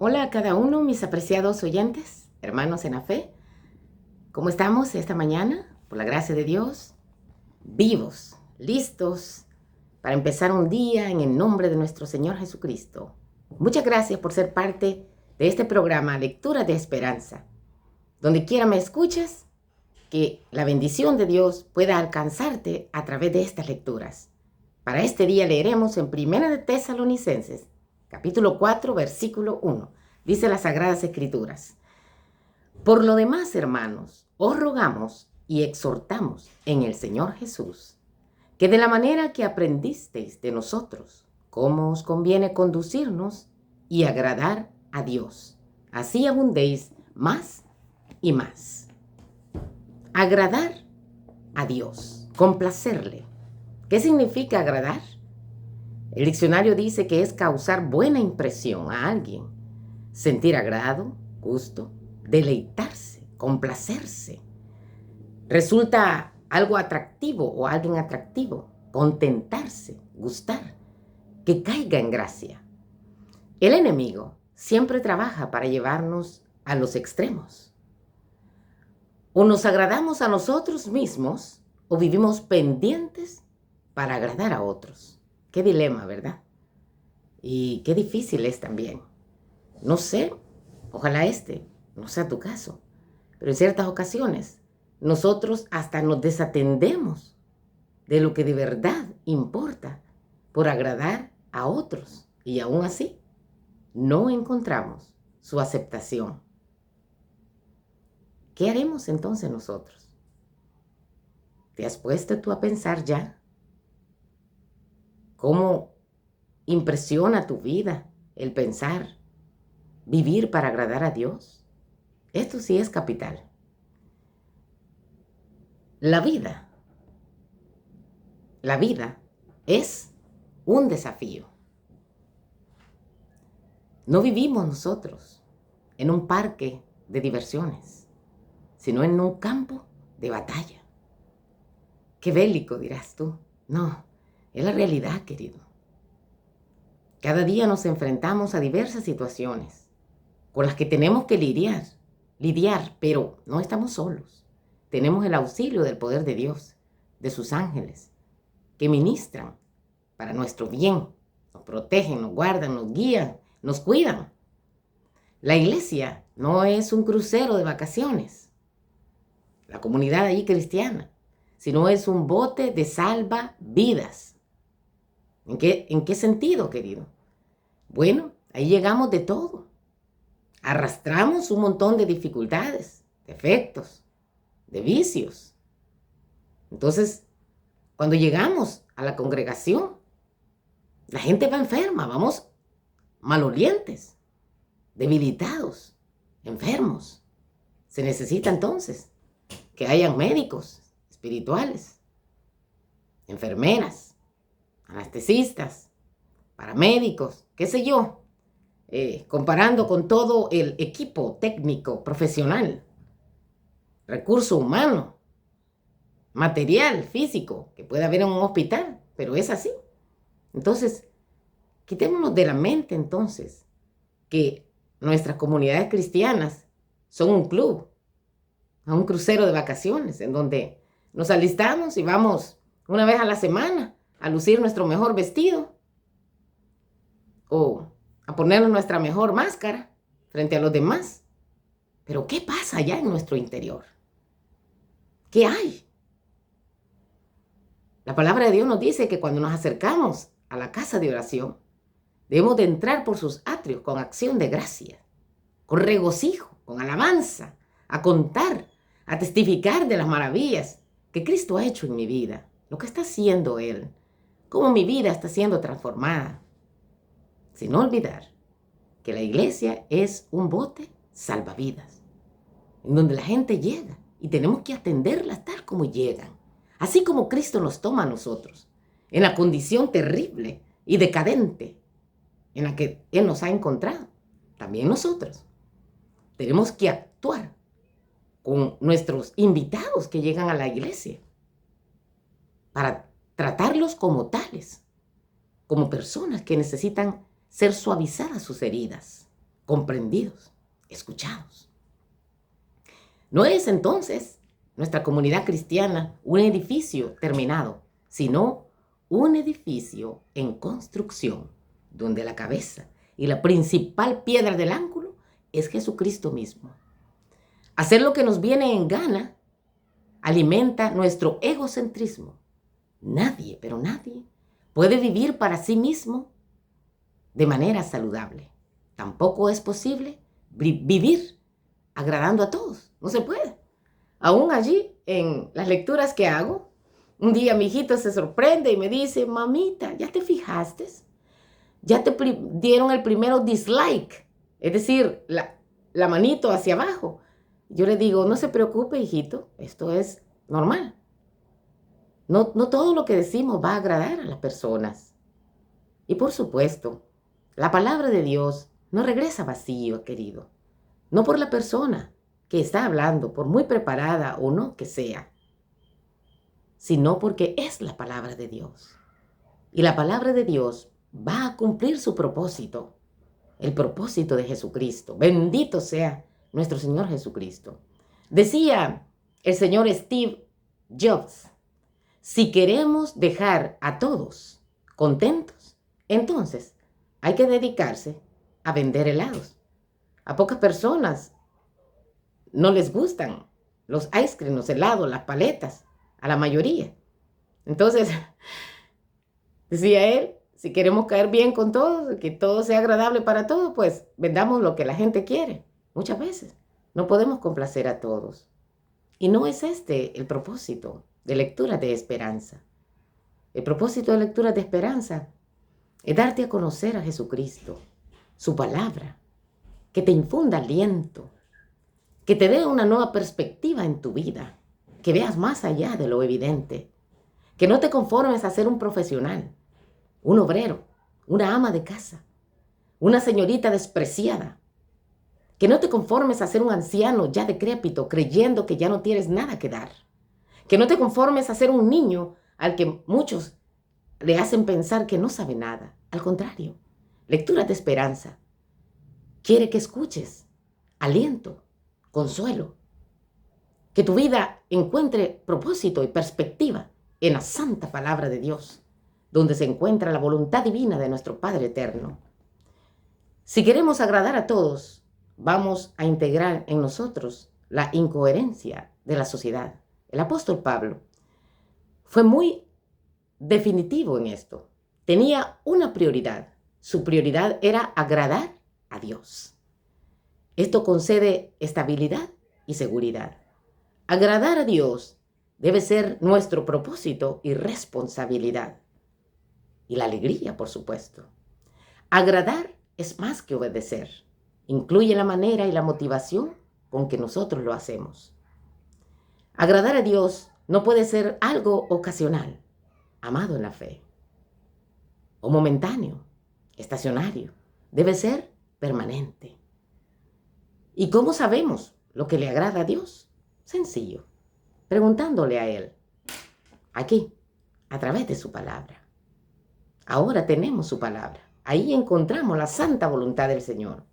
Hola a cada uno, mis apreciados oyentes, hermanos en la fe. ¿Cómo estamos esta mañana? Por la gracia de Dios, vivos, listos para empezar un día en el nombre de nuestro Señor Jesucristo. Muchas gracias por ser parte de este programa Lectura de Esperanza. Donde quiera me escuches, que la bendición de Dios pueda alcanzarte a través de estas lecturas. Para este día leeremos en 1 de Tesalonicenses, capítulo 4, versículo 1. Dice las Sagradas Escrituras: Por lo demás, hermanos, os rogamos y exhortamos en el Señor Jesús, que de la manera que aprendisteis de nosotros, cómo os conviene conducirnos y agradar a Dios, así abundéis más y más. Agradar a Dios, complacerle. ¿Qué significa agradar? El diccionario dice que es causar buena impresión a alguien, sentir agrado, gusto, deleitarse, complacerse. Resulta algo atractivo o alguien atractivo, contentarse, gustar, que caiga en gracia. El enemigo siempre trabaja para llevarnos a los extremos. O nos agradamos a nosotros mismos o vivimos pendientes para agradar a otros. Qué dilema, ¿verdad? Y qué difícil es también. No sé, ojalá no sea tu caso, pero en ciertas ocasiones nosotros hasta nos desatendemos de lo que de verdad importa por agradar a otros y aún así no encontramos su aceptación. ¿Qué haremos entonces nosotros? ¿Te has puesto tú a pensar ya cómo impresiona tu vida el pensar vivir para agradar a Dios? Esto sí es capital. La vida es un desafío. No vivimos nosotros en un parque de diversiones, sino en un campo de batalla. Qué bélico, dirás tú. No, es la realidad, querido. Cada día nos enfrentamos a diversas situaciones con las que tenemos que lidiar, pero no estamos solos. Tenemos el auxilio del poder de Dios, de sus ángeles, que ministran para nuestro bien, nos protegen, nos guardan, nos guían, nos cuidan. La iglesia no es un crucero de vacaciones, la comunidad ahí cristiana, sino es un bote de salvavidas. ¿En qué sentido, querido? Bueno, ahí llegamos de todo. Arrastramos un montón de dificultades, defectos, de vicios. Entonces, cuando llegamos a la congregación, la gente va enferma, vamos malolientes, debilitados, enfermos. Se necesita entonces que hayan médicos espirituales, enfermeras, anestesistas, paramédicos, qué sé yo, comparando con todo el equipo técnico, profesional, recurso humano, material, físico, que puede haber en un hospital, pero es así. Entonces, quitémonos de la mente entonces que nuestras comunidades cristianas son un club, un crucero de vacaciones, en donde nos alistamos y vamos una vez a la semana a lucir nuestro mejor vestido o a ponernos nuestra mejor máscara frente a los demás. Pero ¿qué pasa allá en nuestro interior? ¿Qué hay? La palabra de Dios nos dice que cuando nos acercamos a la casa de oración, debemos de entrar por sus atrios con acción de gracia, con regocijo, con alabanza, a contar, a testificar de las maravillas que Cristo ha hecho en mi vida, lo que está haciendo Él, cómo mi vida está siendo transformada. Sin olvidar que la iglesia es un bote salvavidas, en donde la gente llega y tenemos que atenderlas tal como llegan, así como Cristo nos toma a nosotros, en la condición terrible y decadente en la que Él nos ha encontrado. También nosotros tenemos que actuar con nuestros invitados que llegan a la iglesia para tratarlos como tales, como personas que necesitan ser suavizadas sus heridas, comprendidos, escuchados. No es entonces nuestra comunidad cristiana un edificio terminado, sino un edificio en construcción, donde la cabeza y la principal piedra del ángulo es Jesucristo mismo. Hacer lo que nos viene en gana alimenta nuestro egocentrismo. Nadie, pero nadie, puede vivir para sí mismo de manera saludable. Tampoco es posible vivir agradando a todos. No se puede. Aún allí, en las lecturas que hago, un día mi hijito se sorprende y me dice, mamita, ¿ya te fijaste? Ya te dieron el primero dislike, es decir, la manito hacia abajo. Yo le digo, no se preocupe, hijito, esto es normal. No todo lo que decimos va a agradar a las personas. Y por supuesto, la palabra de Dios no regresa vacío, querido. No por la persona que está hablando, por muy preparada o no que sea, sino porque es la palabra de Dios. Y la palabra de Dios va a cumplir su propósito, el propósito de Jesucristo. Bendito sea nuestro Señor Jesucristo. Decía el señor Steve Jobs, si queremos dejar a todos contentos, entonces hay que dedicarse a vender helados. A pocas personas no les gustan los ice cream, los helados, las paletas, a la mayoría. Entonces, decía él, si queremos caer bien con todos, que todo sea agradable para todos, pues vendamos lo que la gente quiere. Muchas veces no podemos complacer a todos. Y no es este el propósito de lectura de esperanza. El propósito de lectura de esperanza es darte a conocer a Jesucristo, su palabra, que te infunda aliento, que te dé una nueva perspectiva en tu vida, que veas más allá de lo evidente, que no te conformes a ser un profesional, un obrero, una ama de casa, una señorita despreciada, que no te conformes a ser un anciano ya decrépito, creyendo que ya no tienes nada que dar, que no te conformes a ser un niño al que muchos le hacen pensar que no sabe nada. Al contrario, lectura de esperanza quiere que escuches aliento, consuelo, que tu vida encuentre propósito y perspectiva en la santa palabra de Dios, donde se encuentra la voluntad divina de nuestro Padre eterno. Si queremos agradar a todos, vamos a integrar en nosotros la incoherencia de la sociedad. El apóstol Pablo fue muy definitivo en esto. Tenía una prioridad. Su prioridad era agradar a Dios. Esto concede estabilidad y seguridad. Agradar a Dios debe ser nuestro propósito y responsabilidad. Y la alegría, por supuesto. Agradar es más que obedecer. Incluye la manera y la motivación con que nosotros lo hacemos. Agradar a Dios no puede ser algo ocasional, amado en la fe, o momentáneo, estacionario. Debe ser permanente. ¿Y cómo sabemos lo que le agrada a Dios? Sencillo, preguntándole a Él, aquí, a través de su palabra. Ahora tenemos su palabra. Ahí encontramos la santa voluntad del Señor.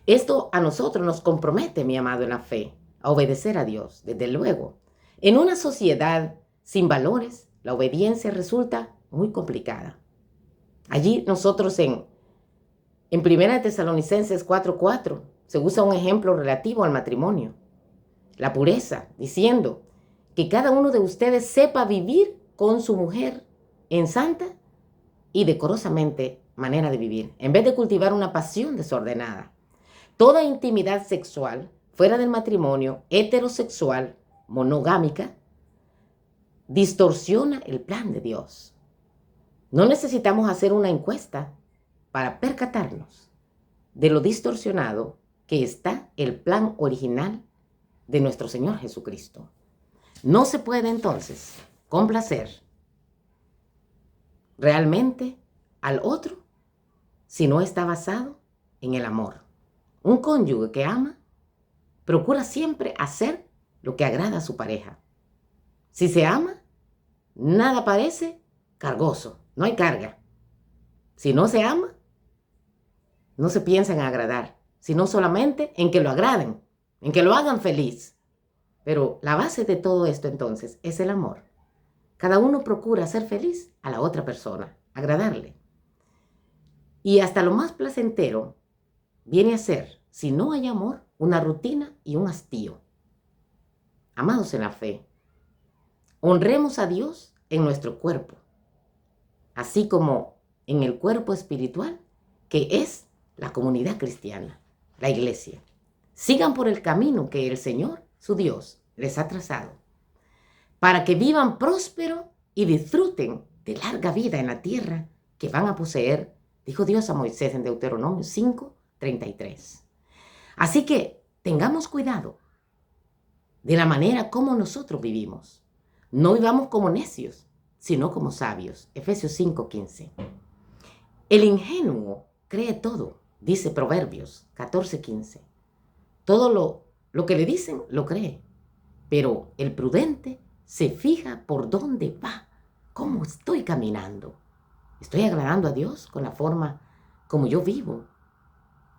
Esto a nosotros nos compromete, mi amado, en la fe, a obedecer a Dios, desde luego. En una sociedad sin valores, la obediencia resulta muy complicada. Allí nosotros en 1 Tesalonicenses 4:4 se usa un ejemplo relativo al matrimonio. La pureza, diciendo que cada uno de ustedes sepa vivir con su mujer en santa y decorosamente manera de vivir, en vez de cultivar una pasión desordenada. Toda intimidad sexual fuera del matrimonio, heterosexual, monogámica, distorsiona el plan de Dios. No necesitamos hacer una encuesta para percatarnos de lo distorsionado que está el plan original de nuestro Señor Jesucristo. No se puede entonces complacer realmente al otro si no está basado en el amor. Un cónyuge que ama procura siempre hacer lo que agrada a su pareja. Si se ama, nada parece cargoso, no hay carga. Si no se ama, no se piensa en agradar, sino solamente en que lo agraden, en que lo hagan feliz. Pero la base de todo esto entonces es el amor. Cada uno procura ser feliz a la otra persona, agradarle. Y hasta lo más placentero viene a ser, si no hay amor, una rutina y un hastío. Amados en la fe, honremos a Dios en nuestro cuerpo, así como en el cuerpo espiritual, que es la comunidad cristiana, la iglesia. Sigan por el camino que el Señor, su Dios, les ha trazado, para que vivan próspero y disfruten de larga vida en la tierra que van a poseer, dijo Dios a Moisés en Deuteronomio 5:33. Así que tengamos cuidado de la manera como nosotros vivimos. No vivamos como necios, sino como sabios. Efesios 5:15. El ingenuo cree todo, dice Proverbios 14:15. Todo lo que le dicen lo cree, pero el prudente se fija por dónde va, cómo estoy caminando. ¿Estoy agradando a Dios con la forma como yo vivo?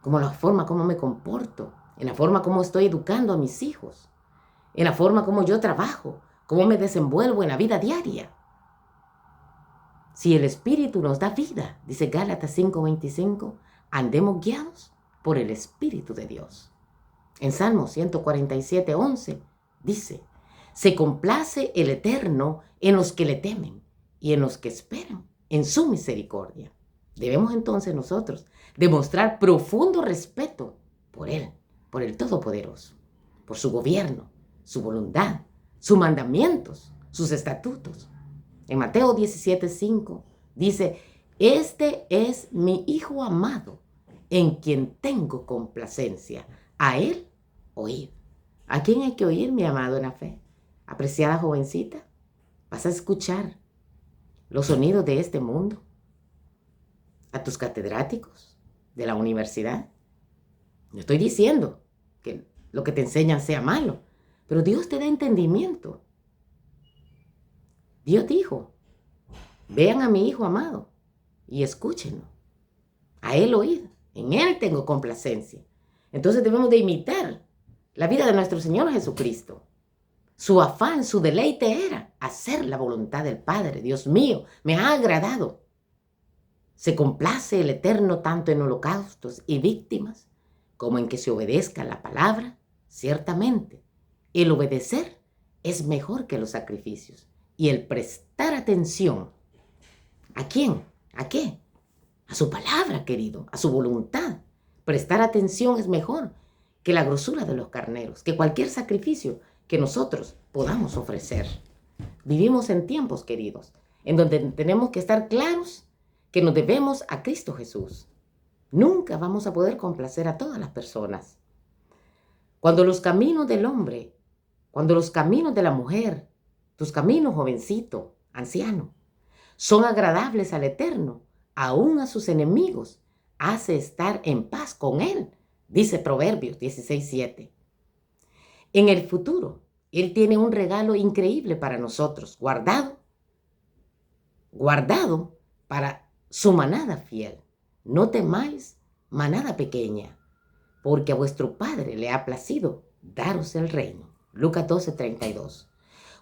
Como la forma como me comporto, en la forma como estoy educando a mis hijos, en la forma como yo trabajo, cómo me desenvuelvo en la vida diaria. Si el Espíritu nos da vida, dice Gálatas 5:25, andemos guiados por el Espíritu de Dios. En Salmo 147:11 dice, se complace el Eterno en los que le temen y en los que esperan en su misericordia. Debemos entonces nosotros demostrar profundo respeto por Él, por el Todopoderoso, por su gobierno, su voluntad, sus mandamientos, sus estatutos. En Mateo 17:5 dice, este es mi Hijo amado, en quien tengo complacencia. A Él oíd. ¿A quién hay que oír, mi amado en la fe? Apreciada jovencita, vas a escuchar los sonidos de este mundo, a tus catedráticos de la universidad. No estoy diciendo que lo que te enseñan sea malo, pero Dios te da entendimiento. Dios dijo, vean a mi Hijo amado y escúchenlo. A Él oíd, en Él tengo complacencia. Entonces debemos de imitar la vida de nuestro Señor Jesucristo. Su afán, su deleite era hacer la voluntad del Padre. Dios mío, me ha agradado. Se complace el Eterno tanto en holocaustos y víctimas como en que se obedezca la palabra. Ciertamente, el obedecer es mejor que los sacrificios. Y el prestar atención, ¿a quién? ¿A qué? A su palabra, querido, a su voluntad. Prestar atención es mejor que la grosura de los carneros, que cualquier sacrificio que nosotros podamos ofrecer. Vivimos en tiempos, queridos, en donde tenemos que estar claros que nos debemos a Cristo Jesús. Nunca vamos a poder complacer a todas las personas. Cuando los caminos del hombre, cuando los caminos de la mujer, tus caminos, jovencito, anciano, son agradables al Eterno, aún a sus enemigos, hace estar en paz con Él, dice Proverbios 16:7. En el futuro, Él tiene un regalo increíble para nosotros, guardado para su manada fiel. No temáis, manada pequeña, porque a vuestro Padre le ha placido daros el reino. Lucas 12:32.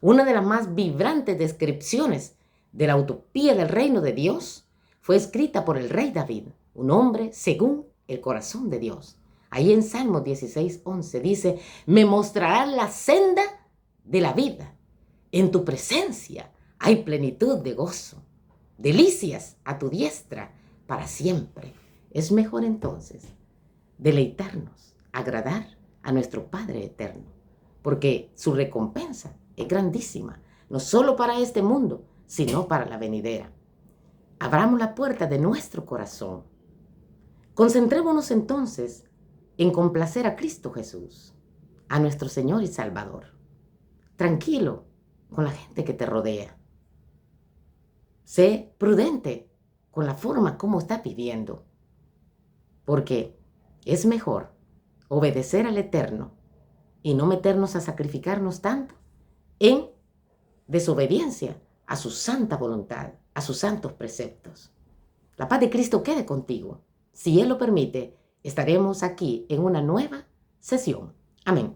Una de las más vibrantes descripciones de la utopía del reino de Dios fue escrita por el rey David, un hombre según el corazón de Dios. Ahí en Salmo 16:11 dice, me mostrarás la senda de la vida. En tu presencia hay plenitud de gozo, delicias a tu diestra para siempre. Es mejor entonces deleitarnos, agradar a nuestro Padre eterno, porque su recompensa es grandísima, no solo para este mundo, sino para la venidera. Abramos la puerta de nuestro corazón. Concentrémonos entonces en complacer a Cristo Jesús, a nuestro Señor y Salvador. Tranquilo con la gente que te rodea. Sé prudente con la forma como estás viviendo, porque es mejor obedecer al Eterno y no meternos a sacrificarnos tanto en desobediencia a su santa voluntad, a sus santos preceptos. La paz de Cristo quede contigo. si Él lo permite, estaremos aquí en una nueva sesión. Amén.